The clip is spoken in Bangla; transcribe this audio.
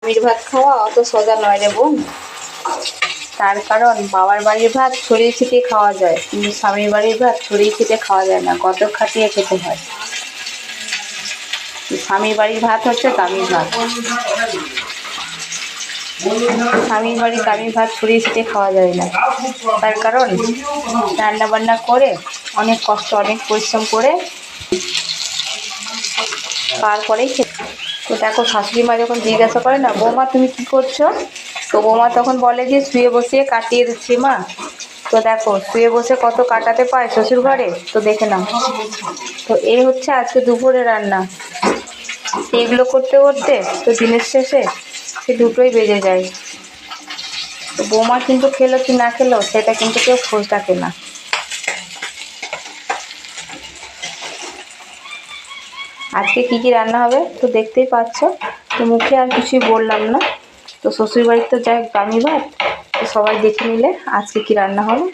স্বামীর ভাত খাওয়া অত সোজা নয় রে বোন। তার কারণ বাবার বাড়ির ভাত ছড়িয়ে ছিটিয়ে খাওয়া যায়, কিন্তু স্বামীর বাড়ির ভাত ছড়িয়ে ছিটিয়ে খাওয়া যায় না, কত খাটিয়ে খেতে হয়। স্বামীর বাড়ির ভাত হচ্ছে দামি ভাত। স্বামীর বাড়ির দামি ভাত ছড়িয়ে ছিটিয়ে খাওয়া যায় না। তার কারণ রান্না বান্না করে অনেক কষ্ট, অনেক পরিশ্রম করে তারপরেই খেতে। তো দেখো, শাশুড়ি মা যখন জিজ্ঞাসা করে না, বৌমা তুমি কি করছো, তো বৌমা তখন বলে যে শুয়ে বসিয়ে কাটিয়ে দিচ্ছি মা। তো দেখো, শুয়ে বসে কত কাটাতে পায় শ্বশুর ঘরে, তো দেখে নাও। তো এই হচ্ছে আজকে দুপুরে রান্না। এগুলো করতে করতে তো দিনের শেষে সে দুটোই বেজে যায়। তো বৌমা কিন্তু খেলো কি না খেলো সেটা কিন্তু কেউ খোঁজ রাখে না। আজকে কি কি রান্না হবে তো দেখতেই পাচ্ছ। তো মুখে আর কিছুই বললাম না। তো শ্বশুরবাড়ির তো যাই দামি ভাত, তো সবাই দেখে নিলে আজকে কি রান্না হবে।